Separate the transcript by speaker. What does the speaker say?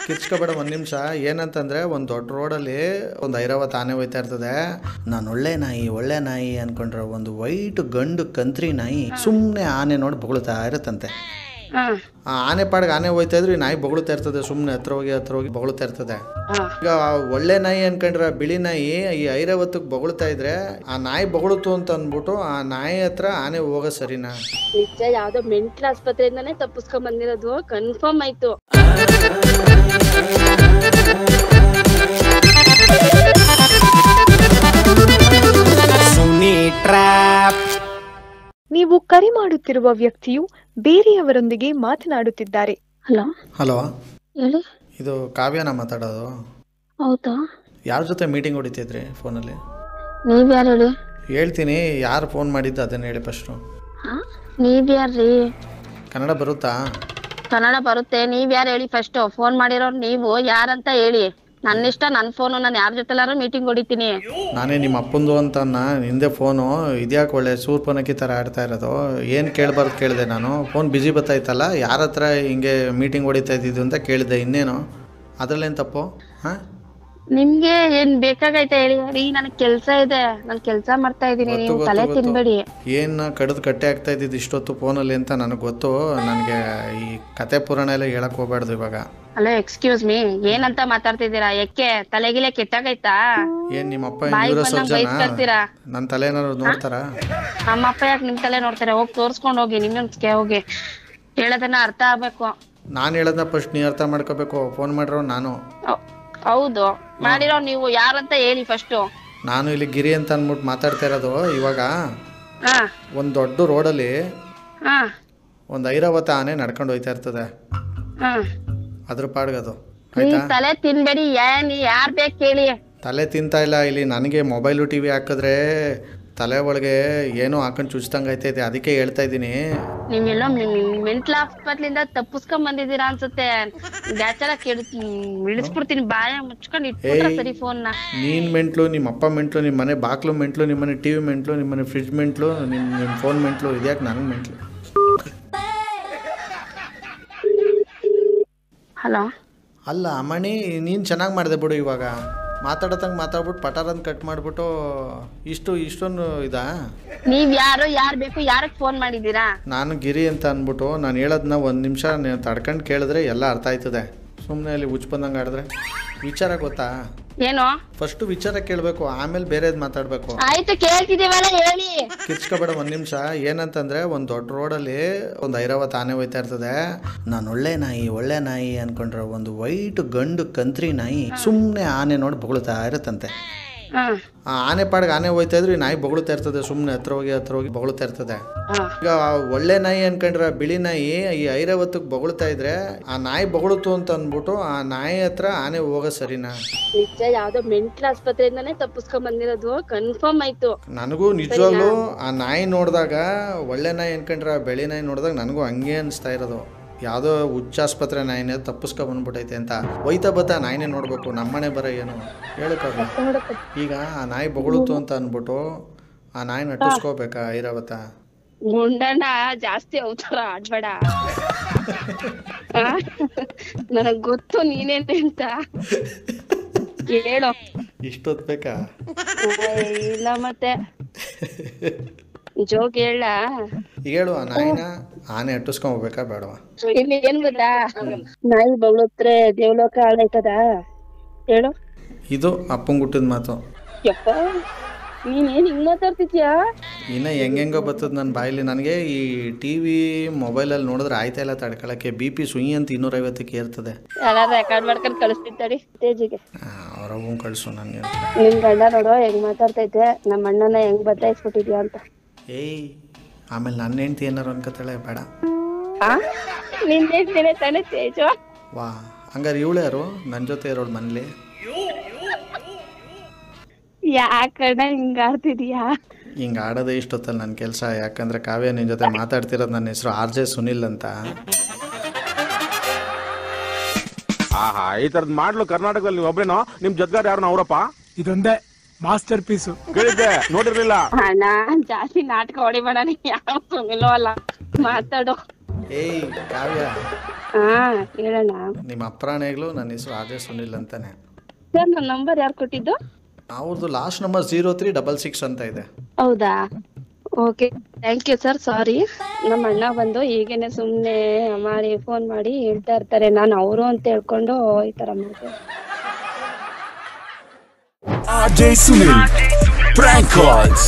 Speaker 1: ಕಿರ್ಚ್ಕೊಬೇಡ ಒಂದು ನಿಮಿಷ. ಏನಂತಂದರೆ ಒಂದು ದೊಡ್ಡ ರೋಡಲ್ಲಿ ಒಂದು ಐರಾವತ್ ಆನೆ ಹೋಯ್ತಾ ಇರ್ತದೆ. ನಾನು ಒಳ್ಳೆ ನಾಯಿ ಅಂದ್ಕೊಂಡ್ರೆ ಒಂದು ವೈಟ್ ಗಂಡು ಕಂತ್ರಿ ನಾಯಿ ಸುಮ್ಮನೆ ಆನೆ ನೋಡಿ ಬೊಗಳ್ತಾ ಇರುತ್ತಂತೆ. ಆ ಆನೆ ಪಾಡ್ಗೆ ಆನೆ ಹೋಯ್ತಾ ಇದ್ರು ಈ ನಾಯಿ ಬೊಗಳ್ತಾ ಇರ್ತದೆ, ಸುಮ್ಮನೆ ಹತ್ರ ಹೋಗಿ ಬೊಗಳ್ತಾ ಇರ್ತದೆ. ಈಗ ಒಳ್ಳೆ ನಾಯಿ ಅನ್ಕೊಂಡ್ರೆ ಬಿಳಿ ನಾಯಿ ಈ ಐರಾವತ್ತಕ್ಕೆ ಬೊಗಳ್ತಾ ಇದ್ರೆ ಆ ನಾಯಿ ಬೊಗಳುತ್ತು ಅಂತ ಅಂದ್ಬಿಟ್ಟು ಆ ನಾಯಿ ಹತ್ರ ಆನೆ ಹೋಗೋ ಸರಿನಾ?
Speaker 2: ನಿಜ ಯಾವ್ದೋ ಮೆಂಟಲ್ ಆಸ್ಪತ್ರೆಯಿಂದಾನೇ ತಪ್ಪಿಸ್ಕೊಂಡ್ ಬಂದಿರೋದು ಕನ್ಫರ್ಮ್ ಆಯ್ತು.
Speaker 3: ನೀವು ಕರೆ ಮಾಡುತ್ತಿರುವ ವ್ಯಕ್ತಿಯು ಬೇರೆಯವರೊಂದಿಗೆ ಮಾತನಾಡುತ್ತಿದ್ದಾರೆ.
Speaker 1: ಹಲೋ,
Speaker 2: ಹೇಳಿ.
Speaker 1: ಇದು ಕಾವ್ಯನ ಮಾತಾಡೋದು?
Speaker 2: ಹೌದಾ?
Speaker 1: ಯಾರ ಜೊತೆ ಮೀಟಿಂಗ್ ಹೊಡಿತಿದ್ರಿ ಫೋನಲ್ಲಿ?
Speaker 2: ನೀವ್ ಯಾರು ಹೇಳಿ?
Speaker 1: ಹೇಳ್ತೀನಿ, ಯಾರು ಫೋನ್ ಮಾಡಿದ್ದು ಅದನ್ನ ಹೇಳಿ ಫಸ್ಟು.
Speaker 2: ನೀವ್ ಯಾರ್ರಿ?
Speaker 1: ಕನ್ನಡ ಬರುತ್ತಾ?
Speaker 2: ಕನ್ನಡ ಬರುತ್ತೆ. ನೀವ್ ಯಾರು ಹೇಳಿ ಫಸ್ಟ್? ಫೋನ್ ಮಾಡಿರೋರು ನೀವು ಯಾರಂತ ಹೇಳಿ. ನನ್ನಿಷ್ಟ, ನನ್ನ ಫೋನು, ನಾನು ಯಾರ ಜೊತೆಲಾರು ಮೀಟಿಂಗ್ ಹೊಡಿತೀನಿ.
Speaker 1: ನಾನೇ ನಿಮ್ಮ ಅಪ್ಪಂದು ಅಂತ ಹಿಂದೆ ಫೋನು ಇದ್ಯಾಕೆ ಒಳ್ಳೆ ಸೂರ್ಪನಕ್ಕಿ ಥರ ಆಡ್ತಾ ಇರೋದು? ಏನು ಕೇಳಬಾರ್ದು ಕೇಳಿದೆ ನಾನು. ಫೋನ್ ಬ್ಯುಸಿ ಬರ್ತಾಯಿತ್ತಲ್ಲ, ಯಾರ ಹತ್ರ ಹಿಂಗೆ ಮೀಟಿಂಗ್ ಹೊಡಿತಾ ಇದ್ದಿದ್ದು ಅಂತ ಕೇಳಿದೆ. ಇನ್ನೇನು ಅದರಲ್ಲೇನು ತಪ್ಪು? ಹಾಂ,
Speaker 2: ನಿಮ್ಗೆ ಏನ್ ಬೇಕಾಗೈತೆ ಹೇಳಿ. ನನಗೆ ಕೆಲ್ಸ ಇದೆ, ನಾನು ಕೆಲ್ಸ ಮಾಡ್ತಾ ಇದ್ದೀನಿ. ನೀವು ತಲೆ ತಿನ್ಬೇಡಿ.
Speaker 1: ಏನು ಕಡ್ದು ಕಟ್ಟೆ ಆಗ್ತಾ ಇದ್ದಿದ್ದು ಇಷ್ಟೊತ್ತು ಫೋನಲ್ಲಿ ಅಂತ ನನಗೆ ಗೊತ್ತು. ನನಗೆ ಈ ಕತೆ ಪುರಾಣ ಎಲ್ಲ ಹೇಳಕ್ ಹೋಗ್ಬಾರ್ದು ಇವಾಗ.
Speaker 2: ಹಲೋ, ಎಕ್ಸ್ಕ್ಯೂಸ್ ಮೀ, ಏನಂತ ಮಾತಾಡ್ತಿದ್ದೀರಾ? ಯಾಕೆ ತಲೆಗಿಲೆ ಕೆಟ್ಟಾಗೈತಾ?
Speaker 1: ಏನ್ ನಿಮ್ಮ ಅಪ್ಪ
Speaker 2: ಬೈಸ್ಕೊಳ್ತೀರಾ?
Speaker 1: ನನ್ನ ತಲೆ ಏನಾದ್ರು ನೋಡ್ತಾರಾ?
Speaker 2: ನಮ್ಮ ಅಪ್ಪ ಯಾಕೆ ನಿಮ್ ತಲೆ ನೋಡ್ತಾರೆ? ಹೋಗಿ ತೋರ್ಸ್ಕೊಂಡ್ ಹೋಗಿ, ನಿಮ್ಮನ್ಸ್ಗೆ ಹೋಗಿ. ಹೇಳೋದನ್ನ ಅರ್ಥ ಆಗ್ಬೇಕು.
Speaker 1: ನಾನು ಹೇಳೋದನ್ನ ಫಸ್ಟ್ ನೀ ಅರ್ಥ ಮಾಡ್ಕೋಬೇಕು. ಫೋನ್ ಮಾಡಿರೋ ನಾನು.
Speaker 2: ಹೌದು, ಮಾಡಿರೋ ನೀವು ಯಾರಂತ ಹೇಳಿ ಫಸ್ಟ್.
Speaker 1: ನಾನು ಇಲ್ಲಿ ಗಿರಿ ಅಂತ ಅಂದ್ಬಿಟ್ಟು ಮಾತಾಡ್ತಾ ಇರೋದು. ಇವಾಗ ಒಂದು ದೊಡ್ಡ ರೋಡಲ್ಲಿ ಒಂದು ಐರಾವತ ಆನೆ ನಡ್ಕೊಂಡು ಹೋಯ್ತಾ ಇರ್ತದೆ. ಅದ್ರ ಪಾಡ್ಗದು ಆಯ್ತಾ?
Speaker 2: ತಲೆ ತಿನ್ಬೇಡಿ. ಯಾರ್ ಬೇಕು ಕೇಳಿ.
Speaker 1: ತಲೆ ತಿಂತಾ ಇಲ್ಲ. ಇಲ್ಲಿ ನನಗೆ ಮೊಬೈಲು ಟಿವಿ ಹಾಕಿದ್ರೆ ತಲೆ ಒಳಗೆ ಏನೋ ಹಾಕೊಂಡು ಚುಚ್ದಂಗೆ ಐತೈತೆ. ಅದಕ್ಕೆ ಹೇಳ್ತಾ ಇದ್ದೀನಿ.
Speaker 2: ನೀವೆಲ್ಲೋ ಮೆಂಟಲ್ ಹಾಸ್ಪಿಟ್ಲಿಂದ ತಪ್ಪಿಸ್ಕೊಂಡ್ ಬಂದಿದ್ದೀರಾ ಅನ್ಸುತ್ತೆ. ಗ್ಯಾಚರ ಇಳಿಸ್ಬಿಡ್ತೀನಿ. ಬಾಯ ಮುಚ್ಕೊಂಡು ಇಟ್ಬಿಟ್ರೆ ಸರಿ ಫೋನ್ನ.
Speaker 1: ನೀನ್ ಮೆಂಟ್ಲು, ನಿಮ್ಮ ಅಪ್ಪ ಮೆಂಟ್ಲು, ನಿಮ್ಮ ಮನೆ ಬಾಕ್ಲು ಮೆಂಟ್ಲು, ನಿಮ್ಮ ಮನೆ ಟಿವಿ ಮೆಂಟ್ಲು, ನಿಮ್ಮ ಮನೆ ಫ್ರಿಡ್ಜ್ ಮೆಂಟ್ಲು, ನಿಮ್ಮ ಫೋನ್ ಮೆಂಟ್ಲು. ಇದ್ಯಾಕೆ ನನಗೆ ಮೆಂಟ್ಲು?
Speaker 2: ಹಲೋ.
Speaker 1: ಅಲ್ಲ ಮಣಿ, ನೀನು ಚೆನ್ನಾಗಿ ಮಾಡಿದೆ ಬಿಡು. ಇವಾಗ ಮಾತಾಡೋತಂಗೆ ಮಾತಾಡ್ಬಿಟ್ಟು ಪಟಾರಂತ ಕಟ್ ಮಾಡಿಬಿಟ್ಟು ಇಷ್ಟೊಂದು ಇದಾ?
Speaker 2: ನೀವ್ ಯಾರು ಬೇಕು? ಯಾರಕ್ಕೆ ಫೋನ್ ಮಾಡಿದ್ದೀರಾ?
Speaker 1: ನಾನು ಗಿರಿ ಅಂತ ಅಂದ್ಬಿಟ್ಟು ನಾನು ಹೇಳೋದನ್ನ ಒಂದು ನಿಮಿಷ ತಡ್ಕೊಂಡು ಕೇಳಿದ್ರೆ ಎಲ್ಲ ಅರ್ಥ ಆಯ್ತದೆ. ಸುಮ್ಮನೆ ಅಲ್ಲಿ ಹುಚ್ಚು ಬಂದಂಗೆ ಆಡಿದ್ರೆ ವಿಚಾರ ಗೊತ್ತಾ?
Speaker 2: ಏನು?
Speaker 1: ಫಸ್ಟ್ ವಿಚಾರ ಕೇಳಬೇಕು, ಆಮೇಲೆ ಬೇರೆದು ಮಾತಾಡಬೇಕು.
Speaker 2: ಆಯ್ತು, ಕೇಳ್ತಿದ್ದೀವಲ್ಲ, ಹೇಳಿ.
Speaker 1: ಕಿರ್ಚ್ಕೊಬೇಡ ಒಂದು ನಿಮಿಷ. ಏನಂತಂದರೆ ಒಂದು ದೊಡ್ಡ ರೋಡಲ್ಲಿ ಒಂದು ಐರಾವತ್ ಆನೆ ಹೋಯ್ತಾ ಇರ್ತದೆ. ನಾನು ಒಳ್ಳೆ ನಾಯಿ ಅಂದ್ಕೊಂಡ್ರೆ ಒಂದು ವೈಟ್ ಗಂಡು ಕಂತ್ರಿ ನಾಯಿ ಸುಮ್ಮನೆ ಆನೆ ನೋಡಿ ಬೊಗಳ್ತಾ ಇರುತ್ತಂತೆ. ಆ ಆನೆ ಪಾಡ್ಗೆ ಆನೆ ಹೋಯ್ತಾ ಇದ್ರು ಈ ನಾಯಿ ಬೊಗಳ್ತಾ ಇರ್ತದೆ, ಸುಮ್ಮನೆ ಹತ್ರ ಹೋಗಿ ಬೊಗಳ್ತಾ ಇರ್ತದೆ. ಈಗ ಒಳ್ಳೆ ನಾಯಿ ಅನ್ಕೊಂಡ್ರೆ ಬಿಳಿ ನಾಯಿ ಈ ಐರಾವತ್ತಕ್ಕೆ ಬೊಗಳ್ತಾ ಇದ್ರೆ ಆ ನಾಯಿ ಬೊಗಳುತ್ತು ಅಂತ ಅಂದ್ಬಿಟ್ಟು ಆ ನಾಯಿ ಹತ್ರ ಆನೆ ಹೋಗೋ ಸರಿನಾ?
Speaker 2: ನಿಜ ಯಾವ್ದೋ ಮೆಂಟಲ್ ಆಸ್ಪತ್ರೆಯಿಂದಾನೇ ತಪ್ಪಿಸ್ಕೊಂಡ್ ಬಂದಿರೋದು ಕನ್ಫರ್ಮ್ ಆಯ್ತು.
Speaker 1: ನನಗೂ ನಿಜವಾಗ್ಲೂ ಆ ನಾಯಿ ನೋಡಿದಾಗ, ಒಳ್ಳೆ ನಾಯಿ ಅನ್ಕೊಂಡ್ರೆ ಬಿಳಿ ನಾಯಿ ನೋಡಿದಾಗ ನನಗೂ ಹಂಗೆ ಅನಿಸ್ತಾ ಇರೋದು. ಯಾವುದೋ ಹುಚ್ಚಾಸ್ಪತ್ರೆ ನಾಯಿನೇ ತಪ್ಪಿಸ್ಕೊ ಬಂದ್ಬಿಟ್ಟೈತೆ ಅಂತ ಹೋಯ್ತಾ ಬತ್ತಾ ನಾಯಿನೇ ನೋಡ್ಬೇಕು. ನಮ್ಮನೆ ಬರ ಏನು ಹೇಳಕ್ಕಾಗ? ಈಗ ಆ ನಾಯಿ ಬೊಗಳುತ್ತು ಅಂತ ಅಂದ್ಬಿಟ್ಟು ಆ ನಾಯಿ ನಟಿಸ್ಕೋಬೇಕಾ ಐರಾವತ?
Speaker 2: ಗುಂಡಣ್ಣ ಜಾಸ್ತಿ ಅವತಾರ ಆಡ್ಬೇಡ. ನನಗ್ ಗೊತ್ತು ನೀನೇನೆ ಅಂತ. ಹೇಳು.
Speaker 1: ಇಷ್ಟೊತ್ತು ಬೇಕಾ?
Speaker 2: ಇಲ್ಲ ಮತ್ತೆ ಜೋಕ್ ಹೇಳ.
Speaker 1: ಹೇಳು. ಆ ನಾಯಿನ ಆನೆ ಅಟ್ಟಿಸ್ಕೊಂಡ್ ಹೋಗ್ಬೇಕಾ ಬೇಡವಾ?
Speaker 2: ಇಲ್ಲಿ ಏನ್ ಗೊತ್ತಾ, ನಾಯಿ ಬೊಗಳುತ್ರೆ ದೇವ್ಲೋಕ ಹಾಳಾಯ್ತದ. ಹೇಳು.
Speaker 1: ಇದು ಅಪ್ಪಂಗ್ ಹುಟ್ಟಿದ ಮಾತು.
Speaker 2: ಯಪ್ಪ, ನೀನೇನ್ ಹಿಂಗ್ ಮಾತಾಡ್ತಿದ್ಯಾ?
Speaker 1: ಇನ್ನ ಹೆಂಗೆಂಗೋ ಬರ್ತದ ನನ್ನ ಬಾಯಲ್ಲಿ. ನನಗೆ ಈ ಟಿವಿ ಮೊಬೈಲಲ್ಲಿ ನೋಡಿದ್ರೆ ಆಯ್ತಾ ಇಲ್ಲ ತಡ್ಕೊಳಕ್ಕೆ. BP ಸುಯಿ ಅಂತ 250ಕ್ಕೆ ಏರ್ತದೆ.
Speaker 2: ರೆಕಾರ್ಡ್ ಮಾಡ್ಕೊಂಡು ಕಳಿಸ್ತಿದ್ದಾಡಿ ಸ್ಟೇಜಿಗೆ.
Speaker 1: ಅವ್ರವ್ವನ್ ಕಳ್ಸು. ನನಗೆ
Speaker 2: ನಿನ್ ಗಂಡ ನೋಡು ಹೆಂಗ್ ಮಾತಾಡ್ತೈತೆ, ನಮ್ಮ ಅಣ್ಣನ ಹೆಂಗ್ ಬದಲಾಯಿಸ್ಬಿಟ್ಟಿದ್ಯಾ ಅಂತ.
Speaker 1: ಏಯ್, ಆಮೇಲೆ ನನ್ನ ಹೆಂಡ್ತಿ ಏನಾರು ಅನ್ಕೋತಾಳೆ. ಬೇಡ.
Speaker 2: ನಿನ್ ಹೇಳ್ತೇನೆ ತಾನೇ ತೇಜು.
Speaker 1: ವಾ, ಹಂಗಾರೆ ಇವಳು ಯಾರು ನನ್ನ ಜೊತೆ ಇರೋಳು ಮನೇಲಿ?
Speaker 2: ಯಾಕಣ್ಣ ಹಿಂಗ ಆಡ್ತಿದ್ಯಾ?
Speaker 1: ಹಿಂಗೆ ಆಡೋದೇ ಇಷ್ಟೊತ್ತಲ್ಲ ನನ್ನ ಕೆಲಸ. ಯಾಕಂದರೆ ಕಾವ್ಯ ನಿನ್ನ ಜೊತೆ ಮಾತಾಡ್ತಿರೋದು. ನನ್ನ ಹೆಸರು RJ ಸುನಿಲ್ ಅಂತ.
Speaker 4: ಆಹಾ, ಈ ತರದ್ ಮಾಡ್ಲು ಕರ್ನಾಟಕದಲ್ಲಿ ನೀವು ಒಬ್ರೇನೋ? ನಿಮ್ ಜೊತೆಗಾರ ಯಾರು? ಅವರಪ್ಪ
Speaker 5: ಇದೊಂದೇ ಮಾಸ್ಟರ್ ಪೀಸು.
Speaker 4: ಕೇಳಿದ್ದೆ, ನೋಡಿರ್ಲಿಲ್ಲ.
Speaker 2: ಅಣ್ಣ ಜಾಸ್ತಿ ನಾಟಕ ಹೊಡಿಬೇಡ. ಯಾರು ಸುನಿಲೋ ಅಲ್ಲ, ಮಾತಾಡೋ.
Speaker 1: ಏಯ್ ಕಾವ್ಯ,
Speaker 2: ಹಾ ಹೇಳೋಣ.
Speaker 1: ನಿಮ್ಮ ಅಪ್ರಾಣಿಗಳು ನನ್ನ ಹೆಸರು ಆರ್ ಜೆ ಸುನಿಲ್ ಅಂತಾನೆ.
Speaker 2: ಸರ್ ನನ್ನ ನಂಬರ್ ಯಾರು ಕೊಟ್ಟಿದ್ದು?
Speaker 1: ಅವ್ರದ್ದು ಲಾಸ್ಟ್ ನಂಬರ್ 0366 ಅಂತ ಇದೆ.
Speaker 2: ಹೌದಾ, ಓಕೆ ಥ್ಯಾಂಕ್ ಯು ಸರ್. ಸಾರಿ, ನಮ್ಮ ಅಣ್ಣ ಬಂದು ಹೀಗೇನೆ ಸುಮ್ನೆ ಮಾಡಿ ಫೋನ್ ಮಾಡಿ ಹೇಳ್ತಾ ಇರ್ತಾರೆ, ನಾನು ಅವರು ಅಂತ ಹೇಳ್ಕೊಂಡು ಈ ತರ ಮಾಡ್ತೇನೆ.
Speaker 6: RJ Sunil Prank Calls.